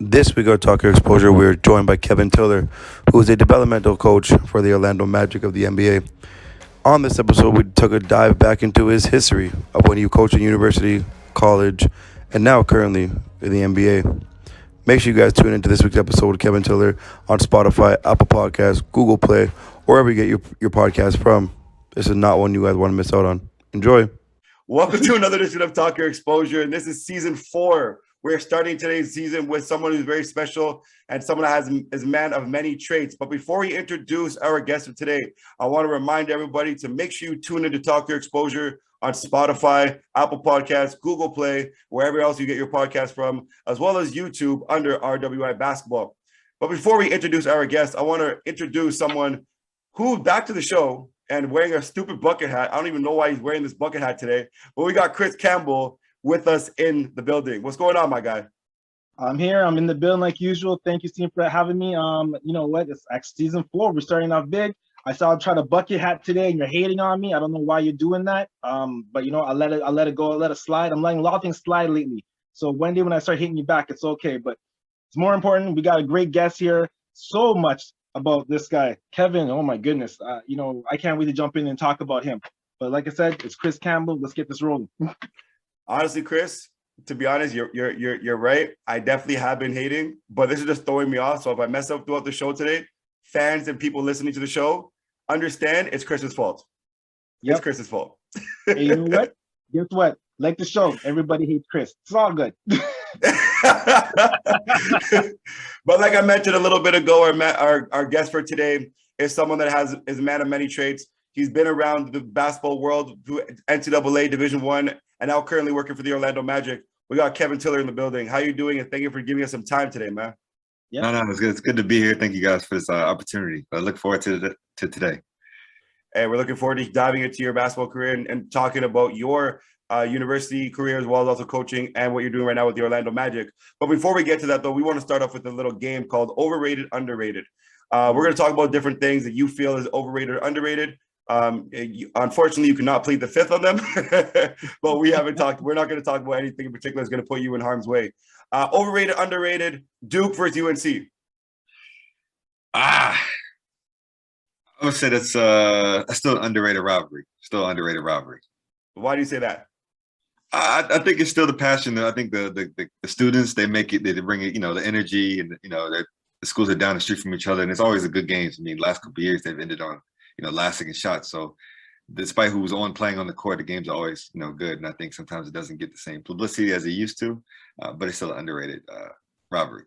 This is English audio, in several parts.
This week on Talk Your Exposure, we're joined by Kevin Tiller, who is a developmental coach for the Orlando Magic of the NBA. On this episode, we took a dive back into his history of when he coached in university, college, and now currently in the NBA. Make sure you guys tune into this week's episode with Kevin Tiller on Spotify, Apple Podcasts, Google Play, wherever you get your podcast from. This is not one you guys want to miss out on. Enjoy. Welcome to another edition of Talk Your Exposure, and this is season 4. We're starting today's season with someone who's very special and someone that is a man of many traits. But before we introduce our guest of today, I want to remind everybody to make sure you tune in to Talk Your Exposure on Spotify, Apple Podcasts, Google Play, wherever else you get your podcast from, as well as YouTube under RWI Basketball. But before we introduce our guest, I want to introduce someone who, back to the show, and wearing a stupid bucket hat. I don't even know why he's wearing this bucket hat today. But we got Chris Campbell with us in the building. What's going on, my guy? I'm here. I'm in the building like usual. Thank you, Steve, for having me. You know what? It's actually season 4. We're starting off big. I saw I tried a bucket hat today, and you're hating on me. I don't know why you're doing that. But you know, I let it go. I let it slide. I'm letting a lot of things slide lately. So one day when I start hitting you back, it's okay. But it's more important. We got a great guest here. So much about this guy, Kevin. Oh my goodness. You know, I can't wait to jump in and talk about him. But like I said, it's Chris Campbell. Let's get this rolling. Honestly, Chris, to be honest, you're right. I definitely have been hating, but this is just throwing me off. So if I mess up throughout the show today, fans and people listening to the show, understand it's Chris's fault. Yep. It's Chris's fault. Hey, you know what? Guess what? Like the show, everybody hates Chris. It's all good. But like I mentioned a little bit ago, our guest for today is someone that is a man of many traits. He's been around the basketball world through NCAA Division I, and now currently working for the Orlando Magic. We got Kevin Tiller in the building. How you doing? And thank you for giving us some time today, man. Yeah. No, it's good. It's good to be here. Thank you guys for this opportunity. I look forward to today. And we're looking forward to diving into your basketball career and talking about your university career, as well as also coaching and what you're doing right now with the Orlando Magic. But before we get to that, though, we want to start off with a little game called Overrated, Underrated. We're going to talk about different things that you feel is overrated or underrated. Unfortunately, you cannot plead the fifth on them, but we're not going to talk about anything in particular that's going to put you in harm's way. Overrated, underrated, Duke versus UNC. I would say that's still an underrated rivalry. Why do you say that? I think it's still the passion. I think the students, they make it, they bring it, you know, the energy, and you know, the schools are down the street from each other, and it's always a good game. I mean, last couple of years they've ended on, you know, last second shots. So despite who's playing on the court, the games are always, you know, good. And I think sometimes it doesn't get the same publicity as it used to, but it's still an underrated rivalry.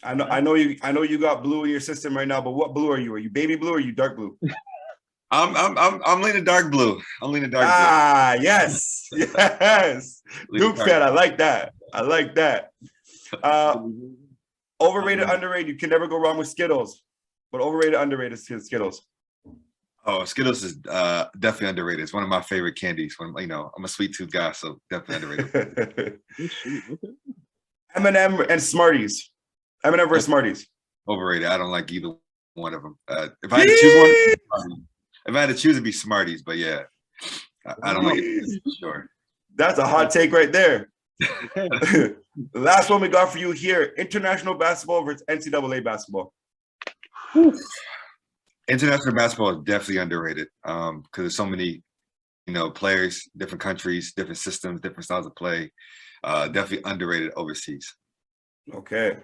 I know you got blue in your system right now, but what blue are you? Are you baby blue or are you dark blue? I'm leaning dark blue. Blue. Yes. Duke fan, I like that. Overrated, underrated. You can never go wrong with Skittles, but overrated, underrated Skittles. Oh, Skittles is definitely underrated. It's one of my favorite candies. You know, I'm a sweet tooth guy, so definitely underrated. M&M and Smarties. M&M versus Smarties. Overrated. I don't like either one of them. If I had to choose one, it'd be Smarties. But yeah, I don't like it for sure. That's a hot take right there. The last one we got for you here: international basketball versus NCAA basketball. International basketball is definitely underrated because there's so many, you know, players, different countries, different systems, different styles of play. Definitely underrated overseas. Okay.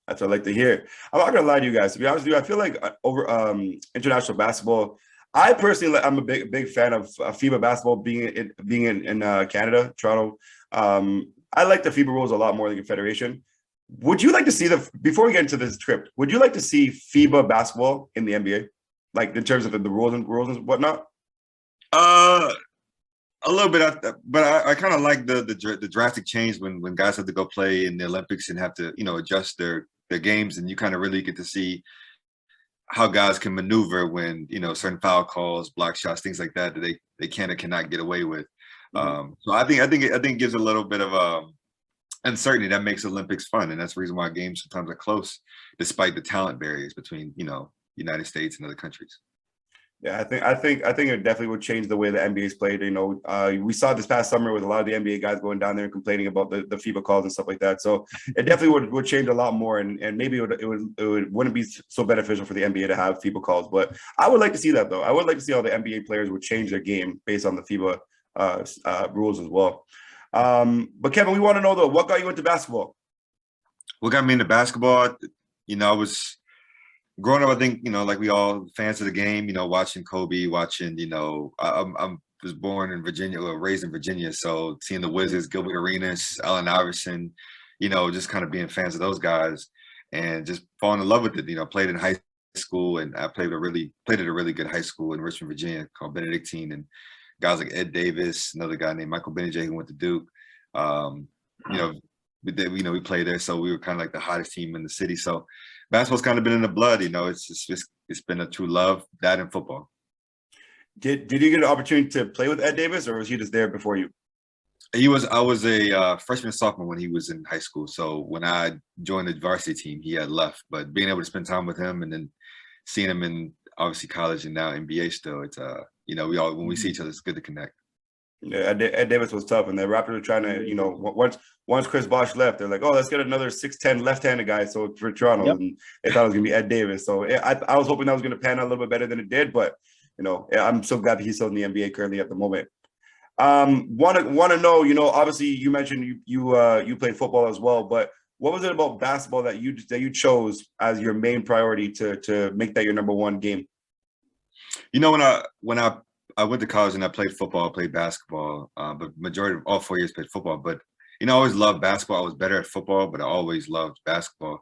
That's what I like to hear. I'm not gonna lie to you guys. To be honest with you, I feel like over international basketball. I personally, I'm a big fan of FIBA basketball being in Canada, Toronto. I like the FIBA rules a lot more than Confederation. Would you like to see before we get into this trip, would you like to see FIBA basketball in the NBA? Like in terms of the rules and whatnot? A little bit, but I kind of like the drastic change when guys have to go play in the Olympics and have to, you know, adjust their games, and you kind of really get to see how guys can maneuver when, you know, certain foul calls, block shots, things like that they can or cannot get away with. So I think it gives a little bit of uncertainty that makes Olympics fun, and that's the reason why games sometimes are close, despite the talent barriers between, you know, United States and other countries. Yeah, I think it definitely would change the way the NBA is played. We saw this past summer with a lot of the NBA guys going down there and complaining about the FIBA calls and stuff like that. So it definitely would change a lot more, and maybe wouldn't be so beneficial for the NBA to have FIBA calls. But I would like to see that though. I would like to see how the NBA players would change their game based on the FIBA rules as well. But Kevin, we want to know though, what got you into basketball? What got me into basketball? I was growing up, I think, like we all fans of the game, watching Kobe, watching, I was born in Virginia, or raised in Virginia. So seeing the Wizards, Gilbert Arenas, Allen Iverson, just kind of being fans of those guys and just falling in love with it. Played in high school, and I played at a really good high school in Richmond, Virginia called Benedictine, and guys like Ed Davis, another guy named Michael Benajay who went to Duke. We played there, so we were kind of like the hottest team in the city. So basketball's kind of been in the blood. It's been a true love, that and football. Did you get an opportunity to play with Ed Davis, or was he just there before you? I was a freshman, sophomore when he was in high school. So when I joined the varsity team, he had left. But being able to spend time with him, and then seeing him in obviously college and now NBA still, it's when we see each other, it's good to connect. Yeah, Ed Davis was tough, and the Raptors were trying to, once Chris Bosh left, they're like, oh, let's get another 6'10" left-handed guy. So for Toronto, Yep. And they thought it was gonna be Ed Davis. So I was hoping that was gonna pan out a little bit better than it did, but I'm so glad that he's still in the NBA currently at the moment. Want to know, obviously you mentioned you played football as well, but what was it about basketball that you chose as your main priority to make that your number one game? When I went to college and I played football, I played basketball, but majority of all 4 years played football. But I always loved basketball. I was better at football, but I always loved basketball,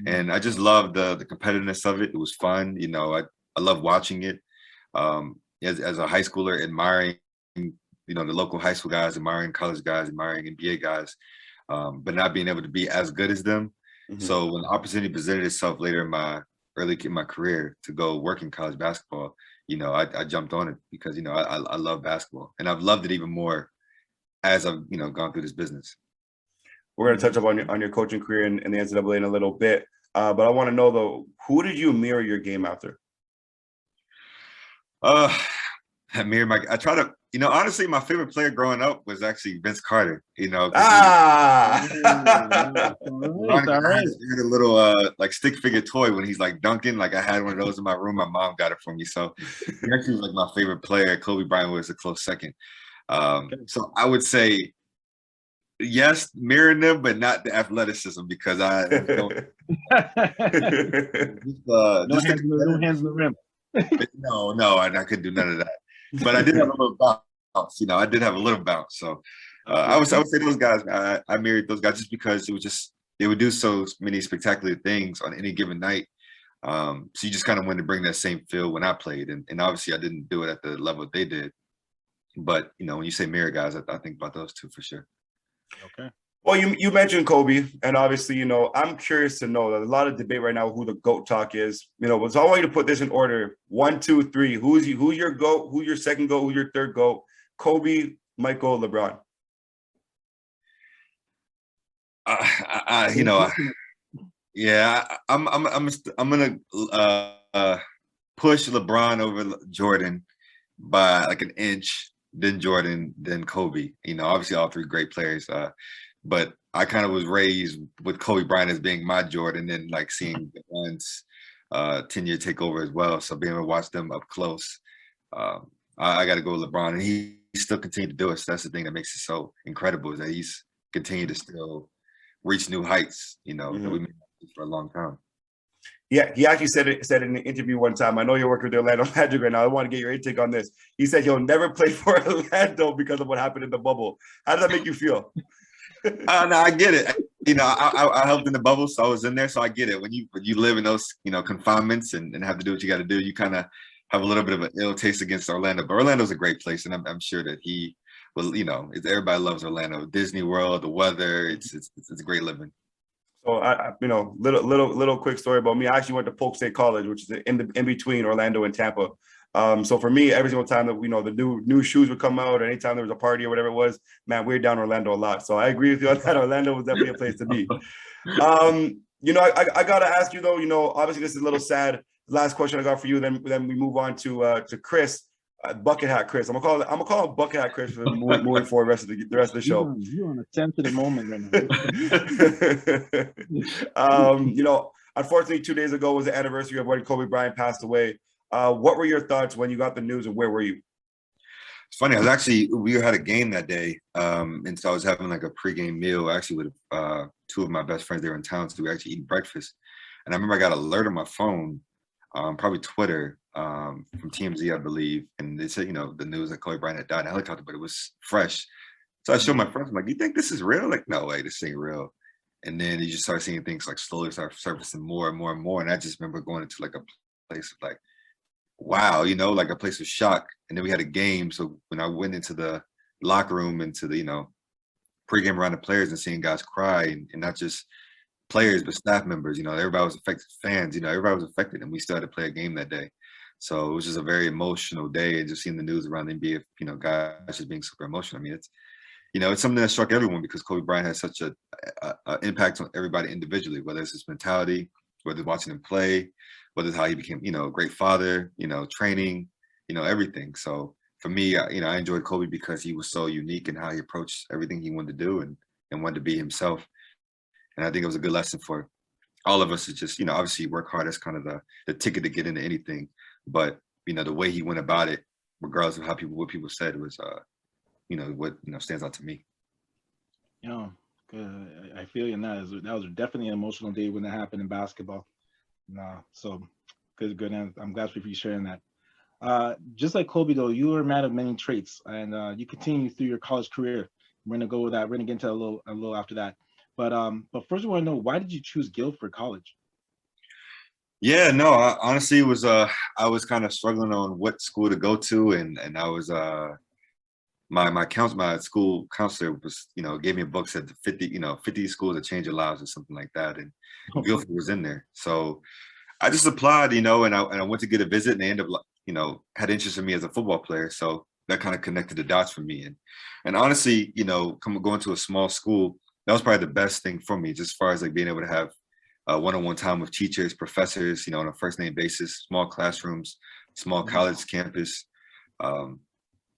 and I just loved the competitiveness of it. It was fun. I love watching it. As a high schooler, admiring the local high school guys, admiring college guys, admiring NBA guys, but not being able to be as good as them. Mm-hmm. So when the opportunity presented itself later in my career to go work in college basketball, I jumped on it because I love basketball, and I've loved it even more as I've gone through this business. We're going to touch up on your coaching career in the NCAA in a little bit, but I want to know though, who did you mirror your game after? I try to, honestly, my favorite player growing up was actually Vince Carter. All right. Had a little like stick figure toy when he's like dunking. Like I had one of those in my room. My mom got it for me, so he actually was like my favorite player. Kobe Bryant was a close second. So I would say yes, mirroring them, but not the athleticism because I don't. No hands in the rim. No, I couldn't do none of that. But I did have a little bounce. I did have a little bounce. So I would say those guys. I married those guys just because they would do so many spectacular things on any given night. So you just kind of wanted to bring that same feel when I played, and obviously I didn't do it at the level they did. But when you say mirror guys, I think about those two for sure. Okay. Well, you mentioned Kobe, and obviously, I'm curious to know. There's a lot of debate right now who the GOAT talk is. So I want you to put this in order: 1, 2, 3. Who's your GOAT? Who's your second GOAT? Who's your third GOAT? Kobe, Michael, LeBron. Yeah, I'm gonna push LeBron over Jordan by like an inch, then Jordan, then Kobe. Obviously all three great players. But I kind of was raised with Kobe Bryant as being my Jordan, and like seeing the ones 10-year take over as well. So being able to watch them up close, I got to go with LeBron, and he still continued to do it. So that's the thing that makes it so incredible, is that he's continued to still reach new heights. That we made for a long time. Yeah, he actually said in an interview one time. I know you're working with the Orlando Magic right now. I want to get your intake on this. He said he'll never play for Orlando because of what happened in the bubble. How does that make you feel? No, I get it. I helped in the bubble, so I was in there, so I get it. When you live in those confinements and have to do what you got to do, you kind of have a little bit of an ill taste against Orlando. But Orlando's a great place, and I'm sure that he will. Everybody loves Orlando. Disney World, the weather, it's great living. So little quick story about me. I actually went to Polk State College, which is in between Orlando and Tampa. So for me, every single time that the new shoes would come out, or anytime there was a party or whatever it was, man, we were down Orlando a lot. So I agree with you on that. Orlando was definitely a place to be. I gotta ask you though. Obviously this is a little sad. Last question I got for you. Then we move on to Chris, Bucket Hat Chris. I'm gonna call him Bucket Hat Chris for moving forward the rest of the show. You're on a sensitive moment right now. Unfortunately, 2 days ago was the anniversary of when Kobe Bryant passed away. What were your thoughts when you got the news, and where were you? It's funny. We had a game that day, and so I was having like a pregame meal actually with two of my best friends. They were in town, so we were actually eating breakfast. And I remember I got an alert on my phone, probably Twitter, from TMZ, I believe, and they said, the news that Kobe Bryant had died in a helicopter, but it was fresh. So I showed my friends, I'm like, "You think this is real?" Like, no way, this ain't real. And then you just start seeing things like slowly start surfacing more and more and more. And I just remember going into like a place of like, wow, like a place of shock. And then we had a game. So when I went into the locker room, into the, pregame around the players and seeing guys cry, and not just players, but staff members, everybody was affected, fans, everybody was affected. And we still had to play a game that day. So it was just a very emotional day. And just seeing the news around the NBA, guys just being super emotional. I mean, it's something that struck everyone because Kobe Bryant has such a impact on everybody individually, whether it's his mentality, whether it's watching him play, whether it's how he became, a great father, training, everything. So for me, I enjoyed Kobe because he was so unique in how he approached everything he wanted to do and wanted to be himself. And I think it was a good lesson for all of us to just, obviously work hard. That's kind of the ticket to get into anything. But, the way he went about it, regardless of what people said, was, what stands out to me. Good. I feel you in that. That was definitely an emotional day when that happened in basketball. So good. And I'm glad for you sharing that. Just like Kobe, though, you are a man of many traits, and you continue through your college career. We're gonna go with that. We're gonna get into a little after that. But first, I want to know, why did you choose Guilford College? Yeah, no, honestly, it was I was kind of struggling on what school to go to, and I was my school counselor was, gave me a book, said 50 schools that change your lives or something like that, and Guilford was in there. So I just applied, and I went to get a visit, and they ended up, had interest in me as a football player. So that kind of connected the dots for me. And honestly, going to a small school, that was probably the best thing for me, just as far as like being able to have one-on-one time with teachers, professors, on a first name basis, small classrooms, small college campus.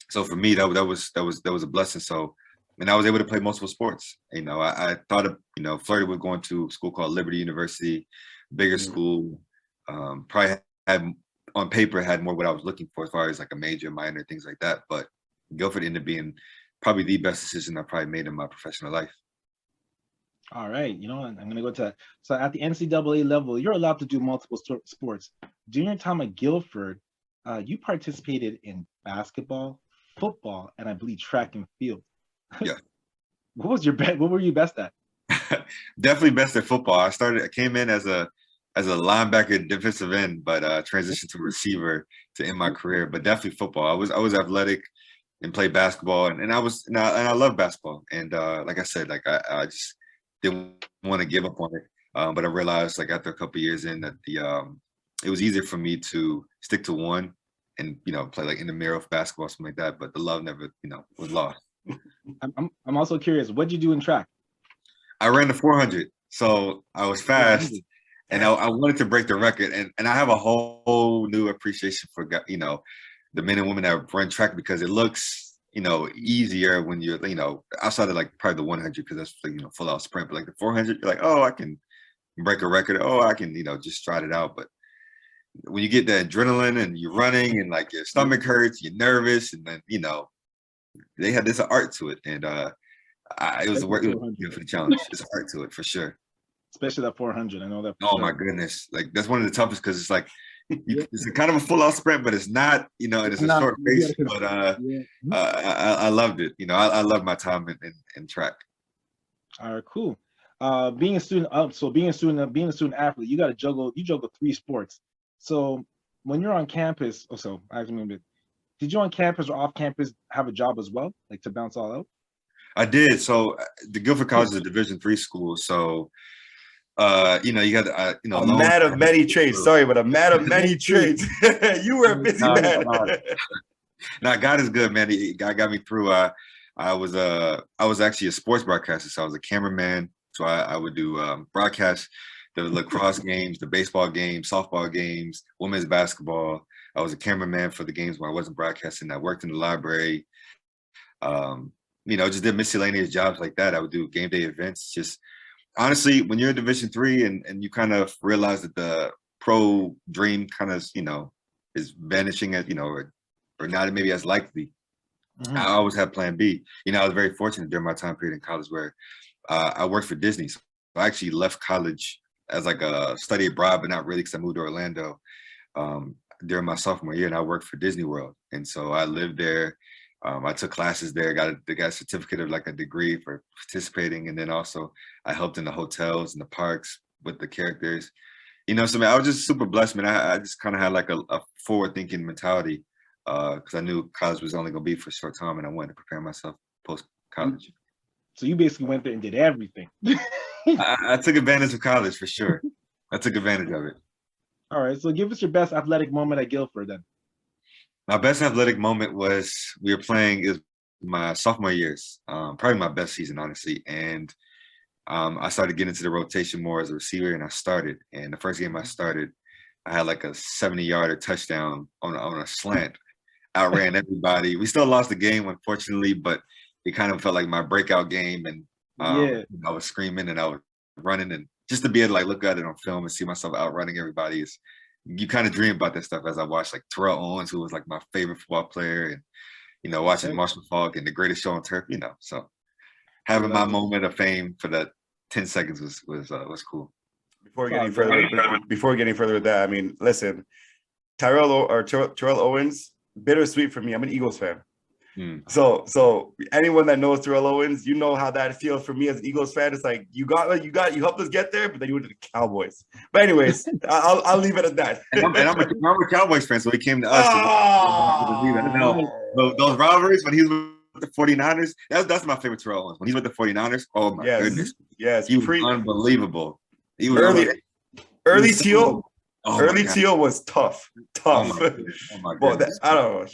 So for me, that was a blessing. So, and I was able to play multiple sports. I thought of, flirted with going to a school called Liberty University, bigger school. Probably had on paper had more what I was looking for as far as like a major, minor, things like that. But Guilford ended up being probably the best decision I probably made in my professional life. All right, I'm going to go to that. So at the NCAA level, you're allowed to do multiple sports. During your time at Guilford, you participated in basketball, football, and I believe track and field. Yeah. What were you best at? Definitely best at football. I came in as a linebacker, defensive end, but transitioned to receiver to end my career. But definitely football. I was athletic and played basketball, and I love basketball. And like I said, like I just didn't want to give up on it. But I realized like after a couple of years in that it was easier for me to stick to one and play like in the mirror of basketball, something like that. But the love never was lost. I'm also curious, what'd you do in track? I ran the 400, so I was fast, and I wanted to break the record. And I have a whole new appreciation for the men and women that run track, because it looks easier when you're outside of like probably the 100, because that's like, full out sprint. But like the 400, you're like, oh, I can break a record. Oh, I can just stride it out. But when you get the adrenaline and you're running and like your stomach hurts, you're nervous, and then they had this art to it, and it was work for the challenge. It's an art to it for sure. Especially that 400, I know that. Oh my goodness, like that's one of the toughest, because it's like it's a kind of a full out sprint, but it's not, and it's a short pace. But I loved it. I love my time in track. All right, cool. Being a student athlete, you juggle 3 sports. So when you're on campus, did you on campus or off campus have a job as well, like to bounce all out? I did. So the Guilford College is a Division III school. So, you got, a man of many trades. Sorry, but a man of many trades. You were a busy man. Now, God is good, man. God got me through. I was actually a sports broadcaster. So I was a cameraman. So I would do broadcasts. the lacrosse games, the baseball games, softball games, women's basketball. I was a cameraman for the games when I wasn't broadcasting. I worked in the library. Just did miscellaneous jobs like that. I would do game day events. Just honestly, when you're in Division III and you kind of realize that the pro dream kind of, is vanishing or not maybe as likely, I always had plan B. I was very fortunate during my time period in college where I worked for Disney. So I actually left college as like a study abroad, but not really because I moved to Orlando during my sophomore year, and I worked for Disney World. And so I lived there. I took classes there, got a certificate of like a degree for participating. And then also I helped in the hotels and the parks with the characters. So man, I was just super blessed, man. I just kind of had like a forward thinking mentality because I knew college was only going to be for a short time and I wanted to prepare myself post college. So you basically went there and did everything. I took advantage of college for sure. I took advantage of it. All right. So give us your best athletic moment at Guilford then. My best athletic moment was we were playing is my sophomore years, probably my best season, honestly. And I started getting into the rotation more as a receiver, and I started. And the first game I started, I had like a 70-yarder touchdown on a slant. Outran everybody. We still lost the game, unfortunately, but it kind of felt like my breakout game. And I was screaming and I was running, and just to be able to like look at it on film and see myself outrunning everybody is. You kind of dream about that stuff as I watched like Terrell Owens, who was like my favorite football player, and watching Marshall Faulk and The Greatest Show on Turf. So having my moment of fame for that 10 seconds was cool. Before we get any further with that, I mean, listen, Terrell Owens, bittersweet for me. I'm an Eagles fan. So anyone that knows Terrell Owens, how that feels for me as an Eagles fan. It's like you helped us get there, but then you went to the Cowboys. But anyways, I'll leave it at that. I'm a Cowboys fan, so he came to us. Those rivalries when he was with the 49ers, that's my favorite Terrell Owens. When he's with the 49ers, oh my goodness. Yes, he was unbelievable. He was early Teal. Early Teal was tough. Oh my goodness. I don't know.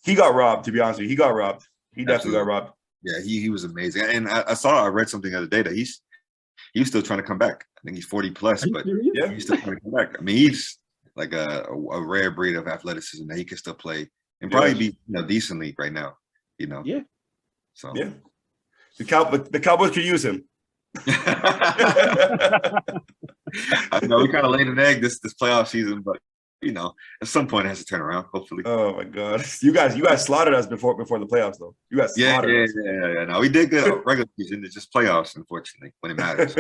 He got robbed. To be honest with you, he got robbed. He definitely got robbed. Yeah, he was amazing. And I read something the other day that he's still trying to come back. I think he's 40 plus, but he's still trying to come back. I mean, he's like a rare breed of athleticism that he can still play and probably be decently right now. Yeah. So the Cowboys could use him. I know we kind of laid an egg this playoff season, but at some point it has to turn around. Hopefully. Oh my God, you guys slaughtered us before the playoffs, though. You guys slaughtered us. Yeah. No, we did good regular season. It's just playoffs, unfortunately, when it matters.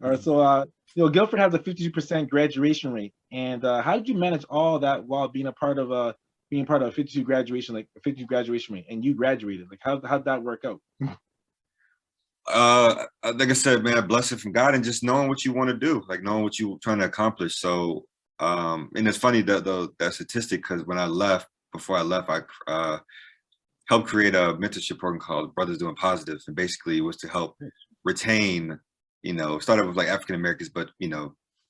All right, so Guilford has a 52% graduation rate, and how did you manage all that while being a part of a 52 graduation, like a 50 graduation rate, and you graduated? Like how'd that work out? Like I said, man, a blessing from God and just knowing what you want to do, like knowing what you're trying to accomplish. So, and it's funny that statistic, because before I left, I helped create a mentorship program called Brothers Doing Positive. And basically it was to help retain, started with like African Americans, but,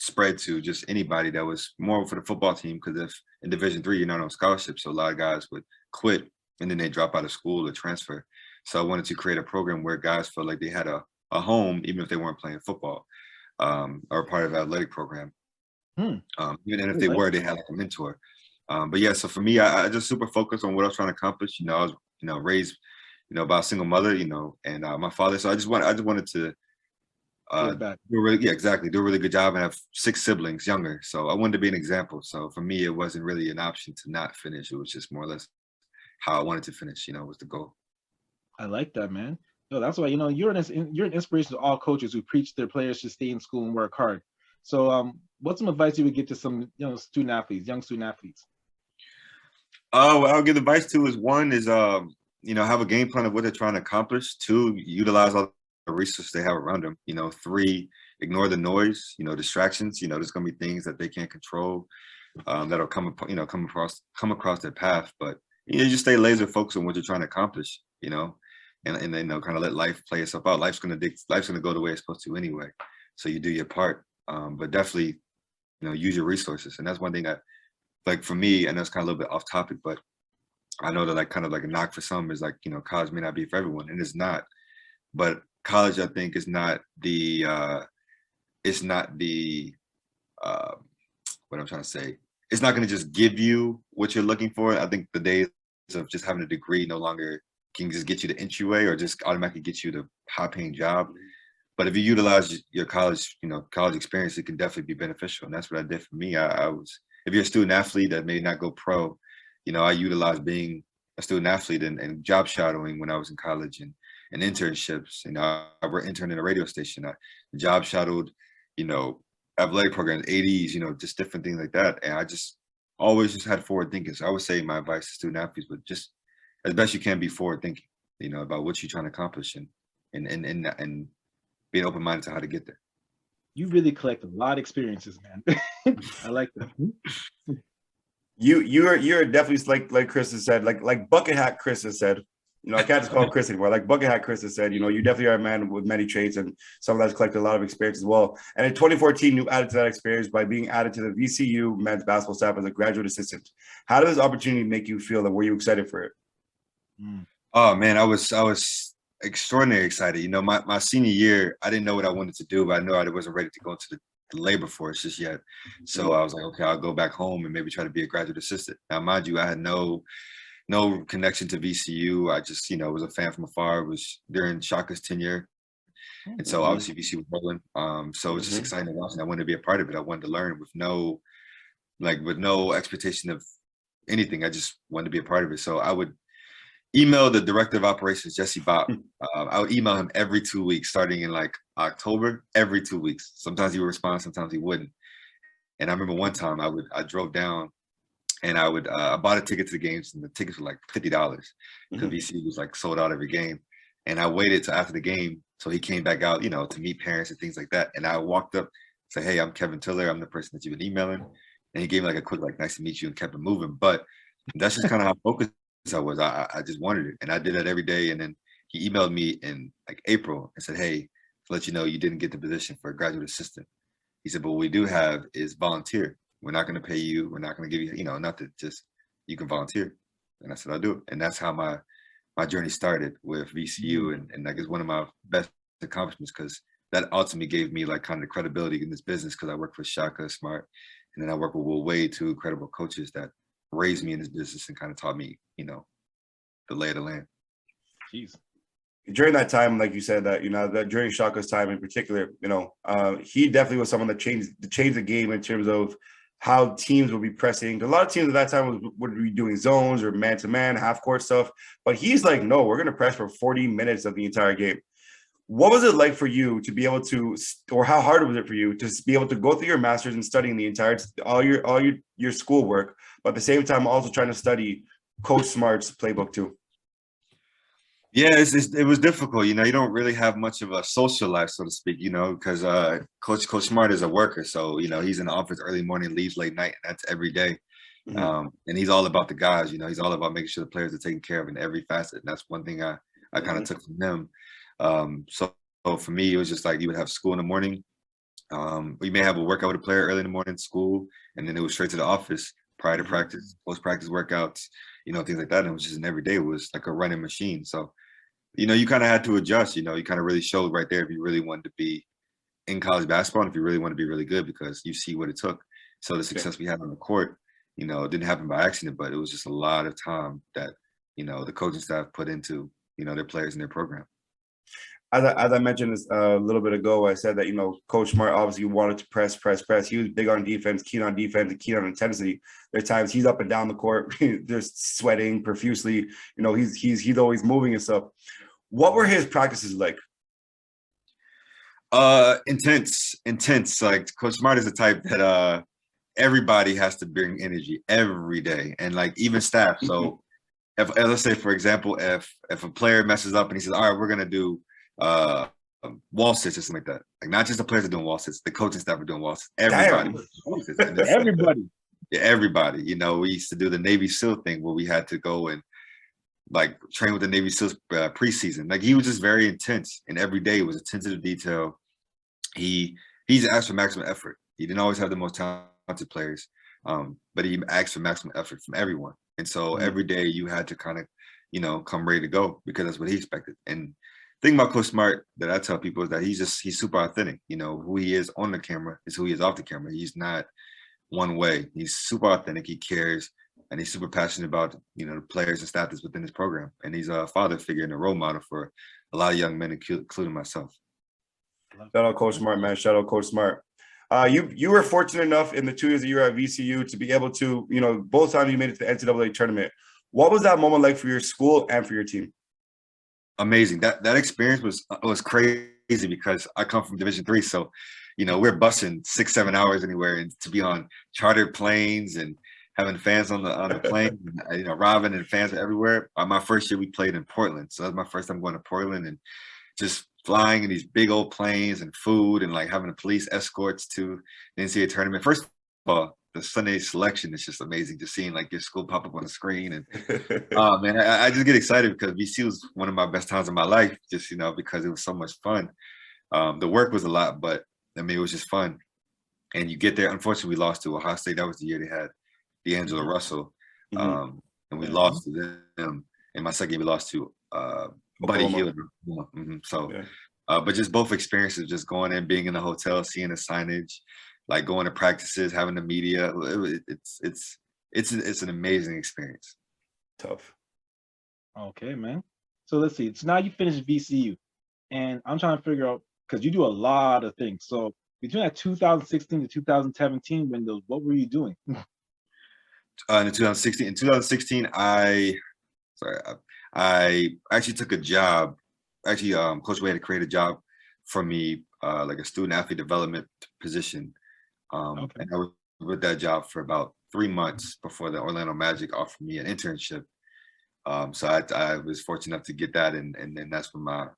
spread to just anybody that was more for the football team. Because if in Division III, you're not on scholarship, so a lot of guys would quit and then they drop out of school or transfer. So I wanted to create a program where guys felt like they had a home, even if they weren't playing football, or part of the athletic program. Even if they were, they had like a mentor. But yeah, so for me, I just super focused on what I was trying to accomplish. I was, raised, by a single mother, and my father. So I just wanted to do a really good job and have 6 siblings younger. So I wanted to be an example. So for me, it wasn't really an option to not finish. It was just more or less how I wanted to finish, was the goal. I like that, man. No, that's why, you're an inspiration to all coaches who preach their players to stay in school and work hard. So what's some advice you would give to some, young student athletes? What I'll give advice to is, one is, have a game plan of what they're trying to accomplish. 2, utilize all the resources they have around them. 3, ignore the noise, distractions. There's going to be things that they can't control that'll come across their path. But, just stay laser focused on what you're trying to accomplish, and then kind of let life play itself out. Life's gonna go the way it's supposed to anyway. So you do your part, but definitely, use your resources. And that's one thing that, like for me, and that's kind of a little bit off topic, but I know that like kind of like a knock for some is like, college may not be for everyone, and it's not. But college, I think, is not the it's not the what I'm trying to say. It's not going to just give you what you're looking for. I think the days of just having a degree no longer can just get you the entryway or just automatically get you the high-paying job. But if you utilize your college, college experience, it can definitely be beneficial. And that's what I did for me. I was, if you're a student athlete that may not go pro, I utilized being a student athlete and job shadowing when I was in college and internships. I were intern in a radio station. I job shadowed, athletic programs, ADs, just different things like that. And I just always just had forward thinking. So I would say my advice to student athletes, but just as best you can be forward thinking, about what you're trying to accomplish and being open-minded to how to get there. You really collect a lot of experiences, man. I like that. You're definitely like Chris has said, like bucket hat Chris has said. I can't just call him Chris anymore. Like bucket hat Chris has said, you definitely are a man with many traits and someone that's collected a lot of experience as well. And in 2014, you added to that experience by being added to the VCU men's basketball staff as a graduate assistant. How did this opportunity make you feel, and were you excited for it? Oh man, I was extraordinarily excited. My senior year, I didn't know what I wanted to do, but I know I wasn't ready to go into the labor force just yet. So I was like, okay, I'll go back home and maybe try to be a graduate assistant. Now, mind you, I had no connection to VCU. I just, was a fan from afar. It was during Shaka's tenure. And so obviously VCU was rolling. So it was just exciting to watch, and I wanted to be a part of it. I wanted to learn with no expectation of anything. I just wanted to be a part of it. So I would email the director of operations, Jesse Bob. I would email him every 2 weeks, starting in like October, every 2 weeks. Sometimes he would respond, sometimes he wouldn't. And I remember one time I drove down and I bought a ticket to the games, and the tickets were like $50 because VC was like sold out every game. And I waited till after the game. So he came back out, to meet parents and things like that. And I walked up, said, "Hey, I'm Kevin Tiller. I'm the person that you've been emailing." And he gave me like a quick, like, "Nice to meet you," and kept it moving. But that's just kind of how focused I was. I just wanted it. And I did that every day. And then he emailed me in like April and said, "Hey, to let you know, you didn't get the position for a graduate assistant." He said, "But what we do have is volunteer. We're not going to pay you. We're not going to give you, not to just, you can volunteer." And I said, "I'll do it." And that's how my journey started with VCU. And like, it's one of my best accomplishments because that ultimately gave me like kind of the credibility in this business because I work for Shaka Smart. And then I work with Will Wade, two incredible coaches that raised me in this business and kind of taught me, the lay of the land. Jeez. During that time, like you said, that that during Shaka's time in particular, he definitely was someone that changed the game in terms of how teams would be pressing. A lot of teams at that time would be doing zones or man-to-man, half-court stuff. But he's like, "No, we're going to press for 40 minutes of the entire game." What was it like for you to be able to, or how hard was it for you to be able to go through your master's and studying the entire all your schoolwork, but at the same time also trying to study Coach Smart's playbook too? Yeah, it was difficult. You don't really have much of a social life, so to speak, because Coach Smart is a worker. So, he's in the office early morning, leaves late night, and that's every day. And he's all about the guys, he's all about making sure the players are taken care of in every facet. And that's one thing I kind of took from him. So for me, it was just like you would have school in the morning. You may have a workout with a player early in the morning, school, and then it was straight to the office prior to practice, post-practice workouts, things like that. And it was just every day was like a running machine. So, you kind of had to adjust, you kind of really showed right there if you really wanted to be in college basketball and if you really want to be really good because you see what it took. So the success we had on the court, it didn't happen by accident, but it was just a lot of time that, the coaching staff put into, their players and their program. As I mentioned this a little bit ago, I said that, Coach Smart obviously wanted to press. He was big on defense, keen on defense, and keen on intensity. There are times he's up and down the court, just sweating profusely. He's always moving and stuff. What were his practices like? Intense. Like Coach Smart is the type that everybody has to bring energy every day, and like even staff. So if let's say, for example, if a player messes up and he says, "All right, we're gonna do wall sits," or something like that. Like not just the players are doing wall sits, the coaching staff are doing wall sits. Everybody. Everybody. Yeah, everybody. We used to do the Navy SEAL thing where we had to go and like train with the Navy SEALs preseason. Like he was just very intense, and every day was attention to detail. He's asked for maximum effort. He didn't always have the most talented players, but he asked for maximum effort from everyone. And so every day you had to kind of, come ready to go because that's what he expected. And thing about Coach Smart that I tell people is that he's super authentic. You know, who he is on the camera is who he is off the camera. He's not one way. He's super authentic. He cares, and he's super passionate about the players and staff that's within his program. And he's a father figure and a role model for a lot of young men, including myself. Shout out Coach Smart, man. Shout out Coach Smart. You were fortunate enough in the 2 years that you were at VCU to be able to, both times you made it to the NCAA tournament. What was that moment like for your school and for your team? Amazing. That experience was crazy because I come from Division III, so we're busing 6-7 hours anywhere, and to be on chartered planes and having fans on the plane, Robin and fans everywhere. My first year we played in Portland, so that was my first time going to Portland, and just flying in these big old planes and food and like having the police escorts to the NCAA tournament. First of all, the Sunday selection is just amazing, just seeing like your school pop up on the screen. And oh man, I just get excited because VC was one of my best times of my life, just because it was so much fun. The work was a lot, but I mean it was just fun. And you get there. Unfortunately, we lost to Ohio State. That was the year they had D'Angelo Russell, and we lost to them. And my second year, we lost to Buddy Hield. So, but just both experiences, just going in, being in the hotel, seeing the signage, like going to practices, having the media. It's an amazing experience. Tough. Okay, man. So let's see. So now you finished VCU, and I'm trying to figure out because you do a lot of things. So between that 2016 to 2017 windows, what were you doing? In 2016, I actually took a job. Actually, Coach Wade had created a job for me, like a student athlete development position. And I was with that job for about 3 months before the Orlando Magic offered me an internship. So I was fortunate enough to get that, and then that's when my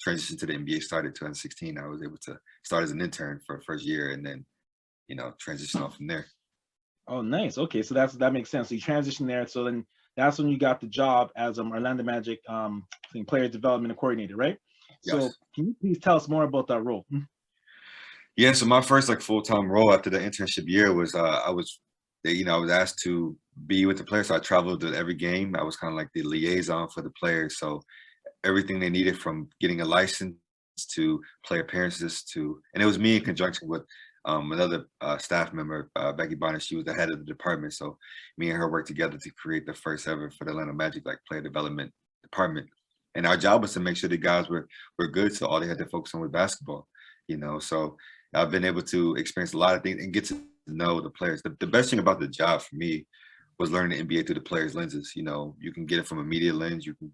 transition to the NBA started. 2016, I was able to start as an intern for the first year, and then transition off from there. Oh, nice. Okay, so that makes sense. So you transitioned there. So then that's when you got the job as Orlando Magic player development coordinator, right? Yes. So can you please tell us more about that role? Yeah, so my first full-time role after the internship year was I was asked to be with the players. So I traveled to every game. I was kind of like the liaison for the players. So everything they needed, from getting a license to play appearances and it was me in conjunction with another staff member, Becky Bonner. She was the head of the department. So me and her worked together to create the first ever for the Atlanta Magic player development department. And our job was to make sure the guys were good. So all they had to focus on was basketball, So I've been able to experience a lot of things and get to know the players. The best thing about the job for me was learning the NBA through the players' lenses. You can get it from a media lens. You can,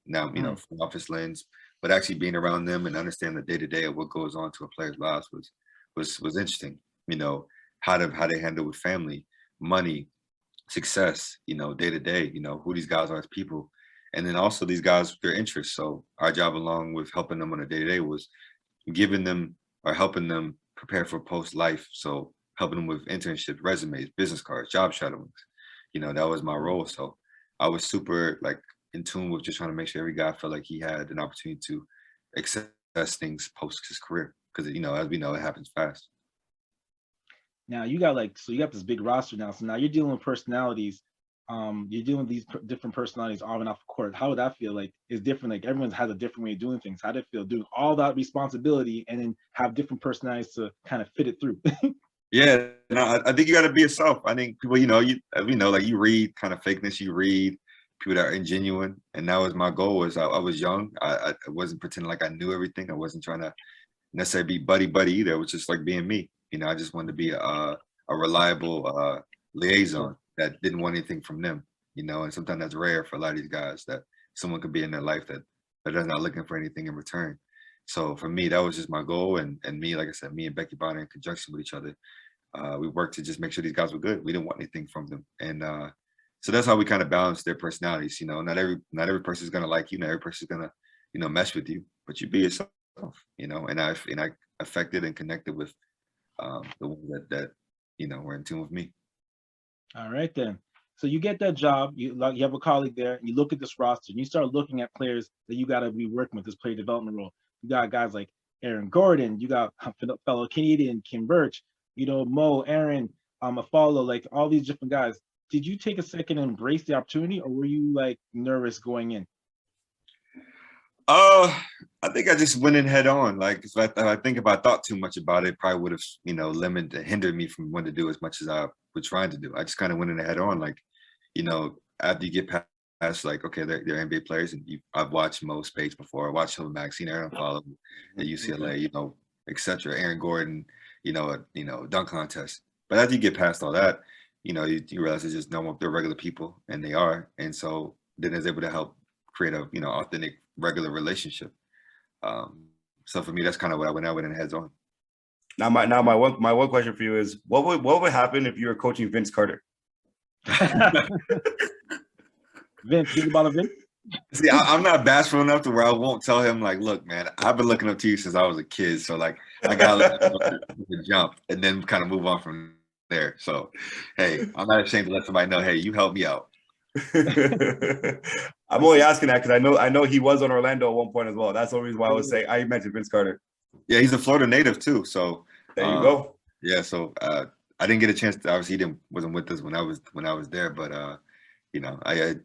now, from office lens, but actually being around them and understand the day-to-day of what goes on to a player's lives was interesting. How they handle with family, money, success, day-to-day, who these guys are as people. And then also these guys, their interests. So our job, along with helping them on a day-to-day, was giving them or helping them prepare for post-life. So helping them with internships, resumes, business cards, job shadowings. That was my role. So I was super in tune with just trying to make sure every guy felt like he had an opportunity to access things post his career. Because, as we know, it happens fast. Now you got so you got this big roster now. So now you're dealing with personalities. You're dealing with these different personalities on and off the court. How would that feel? It's different. Everyone has a different way of doing things. How did it feel doing all that responsibility and then have different personalities to kind of fit it through? Yeah, no, I think you got to be yourself. I think people, you read kind of fakeness. You read people that are ingenuine, and that was my goal. I was young. I wasn't pretending like I knew everything. I wasn't trying to necessarily be buddy either. It was just like being me. I just wanted to be a reliable liaison that didn't want anything from them. And sometimes that's rare for a lot of these guys, that someone could be in their life that they're not looking for anything in return. So for me, that was just my goal. And me, like I said, me and Becky Bonner in conjunction with each other, we worked to just make sure these guys were good. We didn't want anything from them. And so that's how we kind of balance their personalities. Not every person is going to like you. Not every person is going to, mesh with you, but you be yourself, and I affected and connected with the ones that were in tune with me. All right, then. So you get that job, you have a colleague there, and you look at this roster, and you start looking at players that you got to be working with, this player development role. You got guys like Aaron Gordon, you got fellow Canadian Kim Birch, Mo, Aaron, Afalo, all these different guys. Did you take a second and embrace the opportunity, or were you nervous going in? I think I just went in head on. Like, if I thought too much about it, probably would have, hindered me from wanting to do as much as I was trying to do. I just kind of went in head on. Like, after you get past like, okay, they're NBA players, and I've watched Mo Spates before. I watched Hill Maxine, Aaron Follow at UCLA, etc. Aaron Gordon, dunk contest. But after you get past all that, you realize it's just normal. They're regular people, and they are, and so then it's able to help create a authentic regular relationship. So for me, that's kind of what I went in heads on. Now my one question for you is, what would happen if you were coaching Vince Carter? Vince, think about it, Vince. See, I'm not bashful enough to where I won't tell him, like, look, man, I've been looking up to you since I was a kid. So, like, I got to let you jump and then kind of move on from there. So, hey, I'm not ashamed to let somebody know, hey, you helped me out. I'm only asking that because I know he was on Orlando at one point as well. That's the reason why I was saying I mentioned Vince Carter. Yeah, he's a Florida native too. So there you go. Yeah, so I didn't get a chance to. Obviously, he wasn't with us when I was there, but I know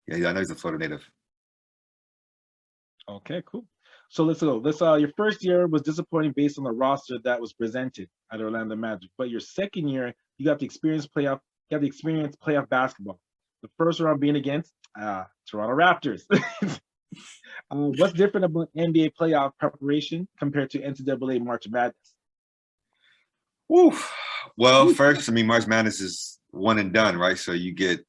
he's a Florida native. Okay, cool. So let's go. Your first year was disappointing based on the roster that was presented at Orlando Magic, but your second year you got the experience playoff basketball. The first round being against Toronto Raptors. What's different about NBA playoff preparation compared to NCAA March Madness? Woo. Well, first, March Madness is one and done, right? So you get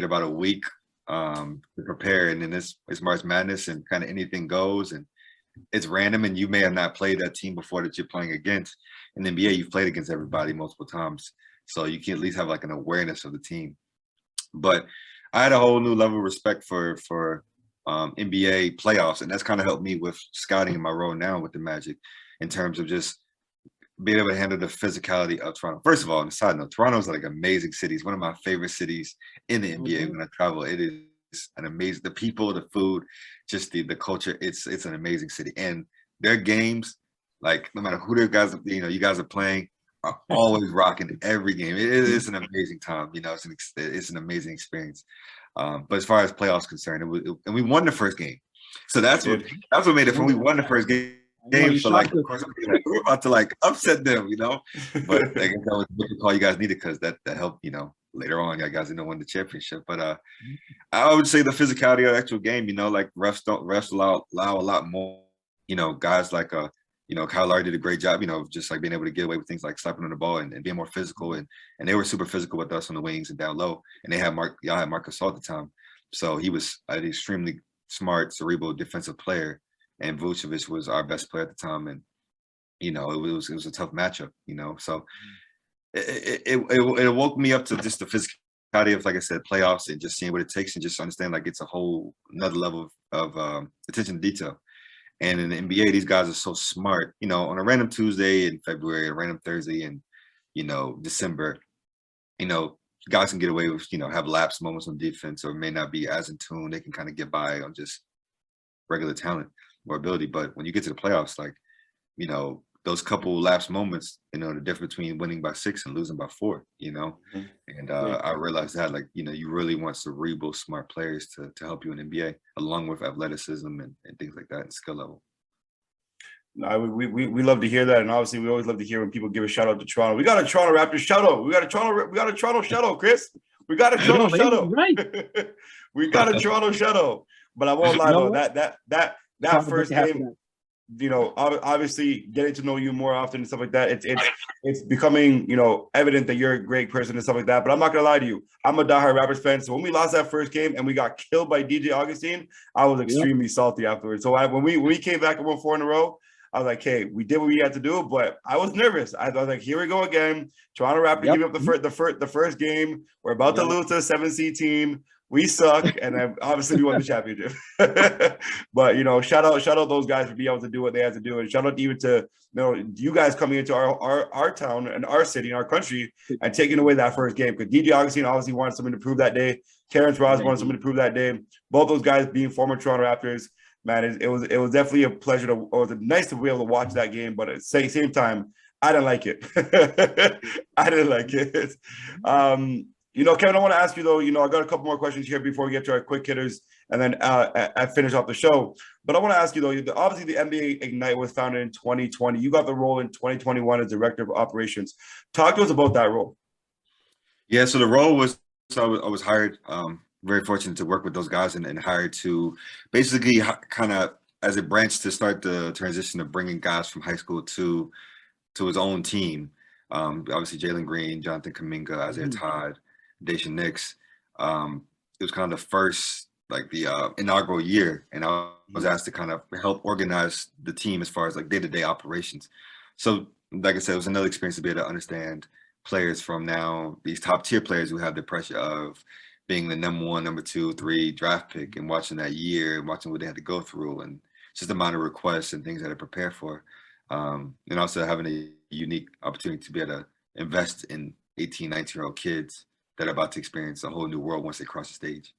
about a week to prepare, and then it's March Madness, and kind of anything goes, and it's random, and you may have not played that team before that you're playing against. In the NBA, you've played against everybody multiple times, so you can at least have like an awareness of the team. But I had a whole new level of respect for NBA playoffs, and that's kind of helped me with scouting in my role now with the Magic, in terms of just being able to handle the physicality of Toronto. First of all, on the side note, Toronto is like amazing city. It's one of my favorite cities in the NBA when I travel. It is an amazing, the people, the food, just the culture. It's an amazing city, and their games, like no matter who their guys, you guys are playing, are always rocking every game. It is an amazing time. It's an amazing experience. But as far as playoffs concerned, and we won the first game, so that's what made it fun. We won the first game. So like, of course, we're about to like upset them, But I guess that was the call you guys needed, because that helped, later on, you guys won the championship. But I would say the physicality of the actual game, like refs allow a lot more, guys like Kyle Lowry did a great job, just like being able to get away with things like slapping on the ball and being more physical, and they were super physical with us on the wings and down low, and y'all had Marcus at the time, so he was an extremely smart, cerebral defensive player. And Vucevic was our best player at the time, and it was a tough matchup. So it woke me up to just the physicality of, like I said, playoffs, and just seeing what it takes, and just understand like it's a whole another level of attention to detail. And in the NBA, these guys are so smart. On a random Tuesday in February, a random Thursday in December, guys can get away with have lapse moments on defense, or may not be as in tune. They can kind of get by on just regular talent or ability. But when you get to the playoffs, like, those couple lapse moments, the difference between winning by 6 and losing by 4, and I realized that, like, you really want cerebral, smart players to help you in NBA, along with athleticism and things like that, and skill level. No, we love to hear that, and obviously we always love to hear when people give a shout out to Toronto. We got a Toronto Raptors shout out. We got a Toronto shout out, Chris. We got a Toronto shout out. Right. We got a Toronto shout out. But I won't lie though, that first game, obviously getting to know you more often and stuff like that, it's becoming, evident that you're a great person and stuff like that. But I'm not gonna lie to you, I'm a diehard Raptors fan. So when we lost that first game and we got killed by DJ Augustine, I was extremely salty afterwards. So when we came back and won 4 in a row, I was like, hey, we did what we had to do, but I was nervous. I was like, here we go again. Toronto Raptors giving up the first game. We're about to lose to a 7-seed team. We suck, and then obviously we won the championship. But shout out those guys for being able to do what they had to do, and shout out even to you guys coming into our town and our city and our country and taking away that first game, because DJ Augustine obviously wanted something to prove that day. Terrence Ross wanted something to prove that day. Both those guys being former Toronto Raptors, man, it was definitely a pleasure it was nice to be able to watch that game, but at the same time, I didn't like it. I didn't like it. Kevin, I want to ask you though, I got a couple more questions here before we get to our quick hitters and then I finish off the show. But I want to ask you, though, obviously the NBA Ignite was founded in 2020. You got the role in 2021 as Director of Operations. Talk to us about that role. Yeah, so the role was, so I was hired, very fortunate to work with those guys and hired to basically kind of, as it branched, to start the transition of bringing guys from high school to his own team. Obviously, Jalen Green, Jonathan Kuminga, Isaiah Todd, Daisha Nix. It was kind of the first, like the inaugural year, and I was asked to kind of help organize the team as far as like day-to-day operations. So, like I said, it was another experience to be able to understand players from now, these top tier players who have the pressure of being the number 1, number 2, 3 draft pick, and watching that year and watching what they had to go through, and just the amount of requests and things that I prepare for. And also having a unique opportunity to be able to invest in 18, 19-year-old kids that are about to experience a whole new world once they cross the stage.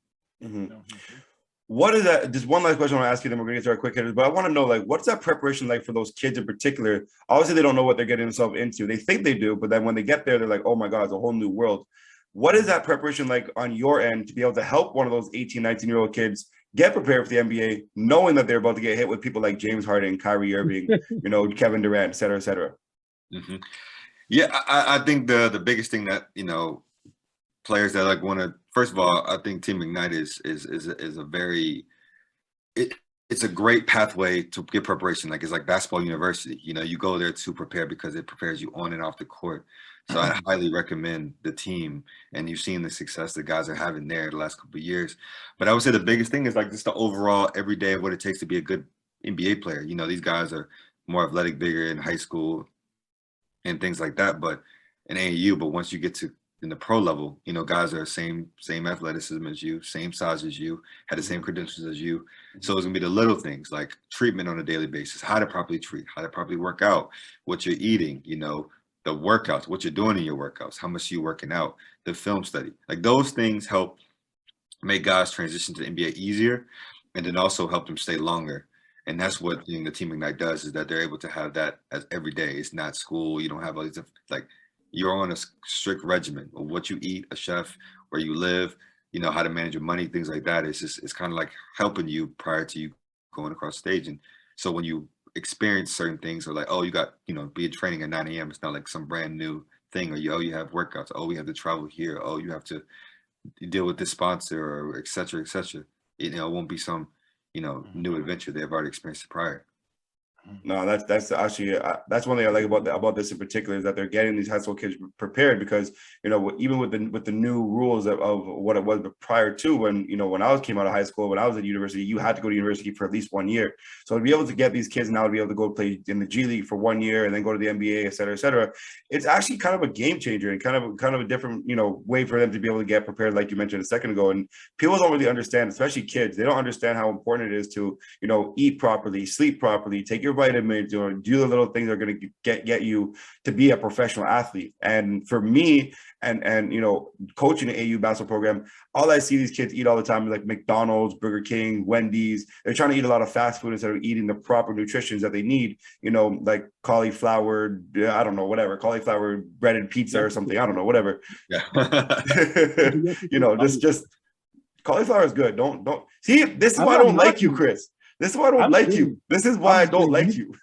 What is that? Just one last question I want to ask you, then we're going to get to our quick hitters. But I want to know, like, what's that preparation like for those kids in particular? Obviously, they don't know what they're getting themselves into. They think they do, but then when they get there, they're like, oh my God, it's a whole new world. What is that preparation like on your end to be able to help one of those 18, 19-year-old kids get prepared for the NBA, knowing that they're about to get hit with people like James Harden, Kyrie Irving, Kevin Durant, et cetera, et cetera? Yeah, I think the biggest thing that, players that like want to, first of all, I think Team Ignite is a very, it's a great pathway to get preparation. Like, it's like basketball university. You go there to prepare because it prepares you on and off the court. So I highly recommend the team, and you've seen the success the guys are having there the last couple of years. But I would say the biggest thing is like just the overall everyday of what it takes to be a good NBA player. These guys are more athletic, bigger in high school and things like that, but in AAU. But once you get to in the pro level, guys are same athleticism as you, same size as you, had the same credentials as you. So it's gonna be the little things like treatment on a daily basis, how to properly treat, how to properly work out, what you're eating, the workouts, what you're doing in your workouts, how much you're working out, the film study. Like, those things help make guys transition to the NBA easier, and then also help them stay longer. And that's what the Team Ignite does, is that they're able to have that as every day. It's not school. You don't have all these, like, you're on a strict regimen of what you eat, a chef, where you live, how to manage your money, things like that. It's kind of like helping you prior to you going across stage. And so when you experience certain things, or like, oh, you got, be in training at 9 a.m. It's not like some brand new thing, or you have workouts. Oh, we have to travel here. Oh, you have to deal with this sponsor, or et cetera, et cetera. It won't be some, new adventure they've already experienced it prior. No, that's actually that's one thing I like about this in particular, is that they're getting these high school kids prepared, because even with the new rules of what it was prior to, when I came out of high school, when I was at university, you had to go to university for at least 1 year. So to be able to get these kids now to be able to go play in the G League for 1 year and then go to the NBA, et cetera, it's actually kind of a game changer, and kind of a different way for them to be able to get prepared, like you mentioned a second ago. And people don't really understand, especially kids. They don't understand how important it is to eat properly, sleep properly, take your vitamins, do the little things that are going to get you to be a professional athlete. And for me, and coaching an AU basketball program, all I see these kids eat all the time is like McDonald's, Burger King, Wendy's. They're trying to eat a lot of fast food instead of eating the proper nutrition that they need, like cauliflower, I don't know, whatever, cauliflower breaded pizza or something, I don't know, whatever. Yeah. Just cauliflower is good. Don't see, this is why I don't like you, Chris. This is why I don't like you. This is why I don't like you.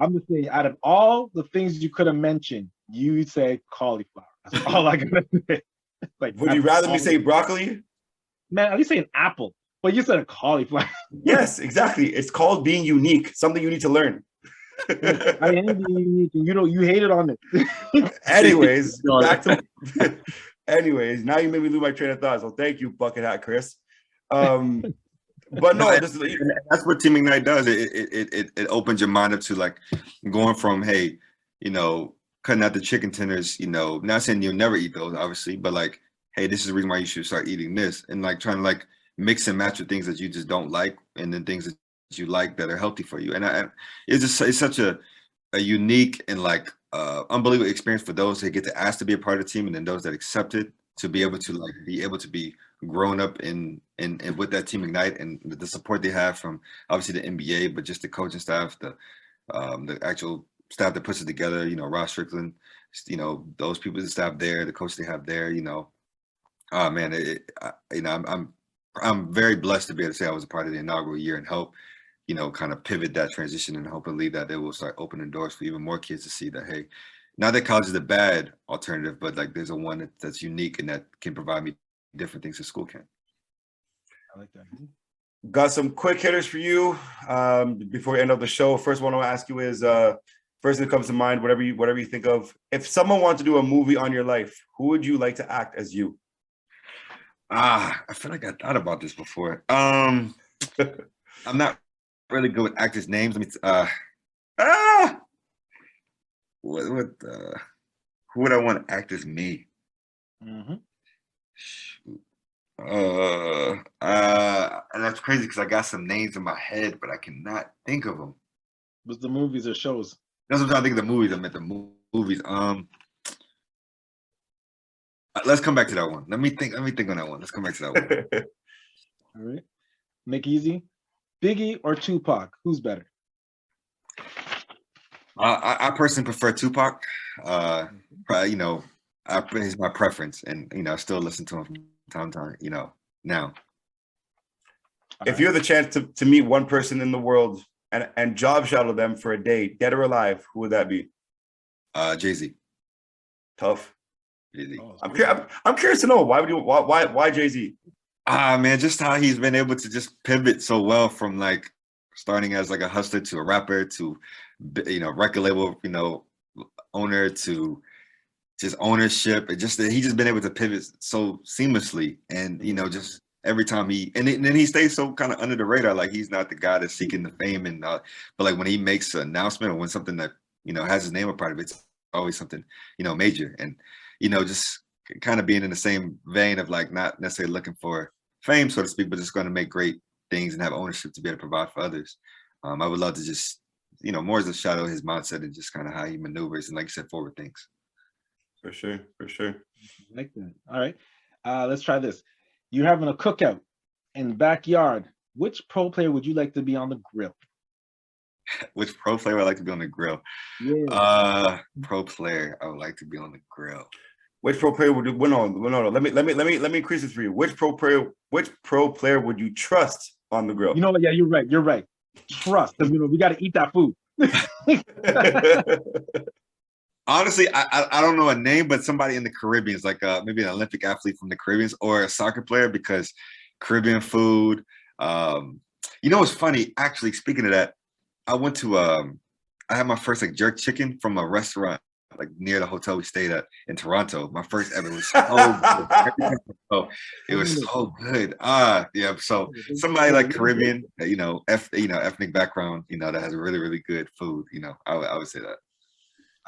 I'm just saying, out of all the things you could have mentioned, you said cauliflower. That's all I gotta say. Like, would you rather me say broccoli? Man, at least say an apple. But you said a cauliflower. Yes, exactly. It's called being unique. Something you need to learn. I am being unique, and you hated on it. Anyways, anyways, now you made me lose my train of thought. So thank you, bucket hat Chris. But no, that's what Team Ignite does. It opens your mind up to, like, going from, hey, cutting out the chicken tenders, not saying you'll never eat those, obviously, but like, hey, this is the reason why you should start eating this, and like trying to like mix and match with things that you just don't like, and then things that you like that are healthy for you. And it's such a unique and like unbelievable experience for those that get to ask to be a part of the team, and then those that accept it, to be able to be grown up in with that Team Ignite, and the support they have from obviously the NBA, but just the coaching staff, the actual staff that puts it together, Ross Strickland, those people, the staff there, the coach they have there, oh man, I'm I'm very blessed to be able to say I was a part of the inaugural year and help, kind of pivot that transition, and hopefully that it will start opening doors for even more kids to see that, hey, not that college is a bad alternative, but like there's a one that's unique and that can provide me different things that school can. I like that. Got some quick hitters for you before we end up the show. First one I'll ask you is first that comes to mind, whatever you think of. If someone wanted to do a movie on your life, who would you like to act as you? I feel like I thought about this before. I'm not really good with actors' names. Who would I want to act as me? Mm-hmm. And that's crazy because I got some names in my head, but I cannot think of them. Was the movies or shows? That's what I'm trying to think of the movies. I meant the movies. Let's come back to that one. Let me think on that one. Let's come back to that one. All right. Make it easy. Biggie or Tupac? Who's better? I personally prefer Tupac. It's my preference, and I still listen to him from time to time. Now. If you had the chance to meet one person in the world and job shadow them for a day, dead or alive, who would that be? Jay-Z. Tough. Jay-Z. Oh, I'm curious to know why Jay-Z? Man, just how he's been able to just pivot so well from like starting as like a hustler to a rapper to record label owner to just ownership. It just he's just been able to pivot so seamlessly, and just every time then he stays so kind of under the radar. Like he's not the guy that's seeking the fame, but like when he makes an announcement or when something that has his name a part of it, it's always something major, and just kind of being in the same vein of like not necessarily looking for fame, so to speak, but just going to make great things and have ownership to be able to provide for others. I would love to just more as a shadow of his mindset and just kind of how he maneuvers and, like you said, forward things. For sure. I like that. All right. Let's try this. You're having a cookout in the backyard. Which pro player would you like to be on the grill? Which pro player would I like to be on the grill? Yeah. Pro player I would like to be on the grill. Which pro player would you? No. Let me increase it for you. Which pro player would you trust on the grill? You know what? Yeah, you're right. Trust. Because we got to eat that food. Honestly, I don't know a name, but somebody in the Caribbean is like maybe an Olympic athlete from the Caribbean or a soccer player, because Caribbean food. What's funny? Actually, speaking of that, I went to I had my first like jerk chicken from a restaurant like near the hotel we stayed at in Toronto. My first ever. It was so good. It was so good. Yeah. So somebody like Caribbean, ethnic background, that has really, really good food. I would say that.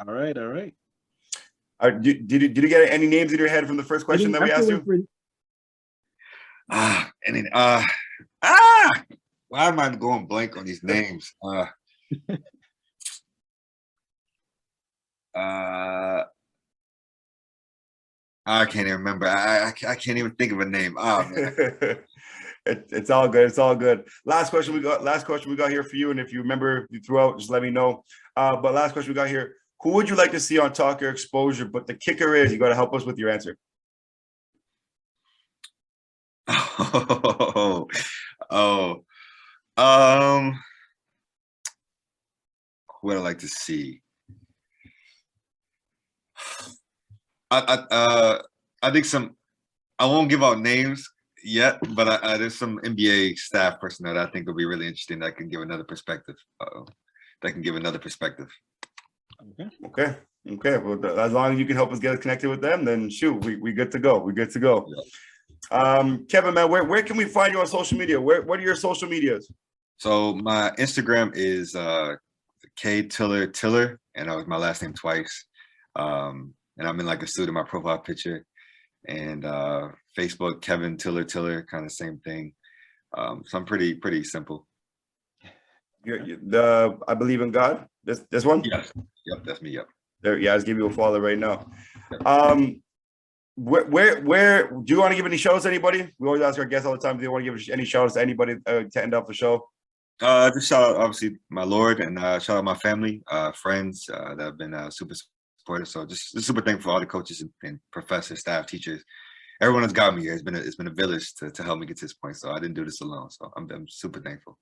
All right. Did you get any names in your head from the first question that we asked you? Why am I going blank on these names? I can't even remember. I can't even think of a name. Oh, man. It's all good. It's all good. Last question we got here for you. And if you remember you threw out, just let me know. But last question we got here. Who would you like to see on Talk Your Exposure? But the kicker is you got to help us with your answer. Who would I like to see? I think I won't give out names yet, but there's some NBA staff person that I think will be really interesting that can give another perspective. Okay. Well, as long as you can help us get connected with them, then shoot, we good to go. Yeah. Kevin, man, where can we find you on social media? What are your social medias? So my Instagram is K Tiller, and that was my last name twice. And I'm in like a suit in my profile picture. And Facebook, Kevin Tiller, kind of same thing. So I'm pretty simple. I believe in God. This one? Yes. Yep, that's me. Yep. There, yeah, I'll give you a follow right now. Where do you want to give any shout outs to anybody? We always ask our guests all the time, do they want to give any shout outs to anybody to end off the show? Just shout out obviously my Lord, and shout out my family, friends that have been super supportive. So just super thankful for all the coaches and professors, staff, teachers, everyone has got me here. It's been a village to help me get to this point. So I didn't do this alone. So I'm super thankful.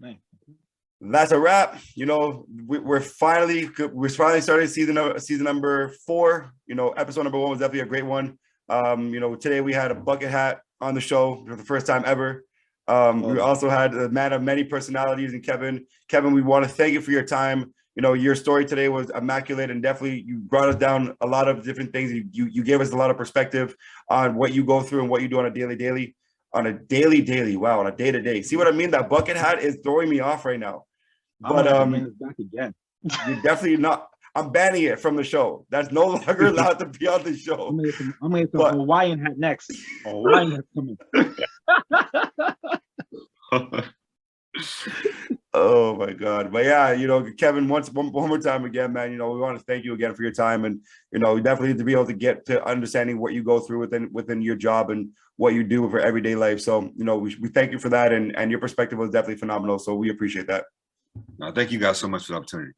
Nice. That's a wrap. You know, we're finally starting season number 4. You know, episode number 1 was definitely a great one. You know, today we had a bucket hat on the show for the first time ever. We also had a man of many personalities in Kevin. Kevin, we want to thank you for your time. You know, your story today was immaculate, and definitely you brought us down a lot of different things. You gave us a lot of perspective on what you go through and what you do on a daily. Wow, on a day-to-day. See what I mean? That bucket hat is throwing me off right now. But bring this back again. You're definitely not. I'm banning it from the show. That's no longer allowed to be on the show. I'm gonna get some Hawaiian hat next. Hawaiian hat coming. Oh my God. But yeah, you know, Kevin, one more time again, man, you know, we want to thank you again for your time. And, you know, we definitely need to be able to get to understanding what you go through within your job and what you do for everyday life. So, you know, we thank you for that. And your perspective was definitely phenomenal. So we appreciate that. No, thank you guys so much for the opportunity.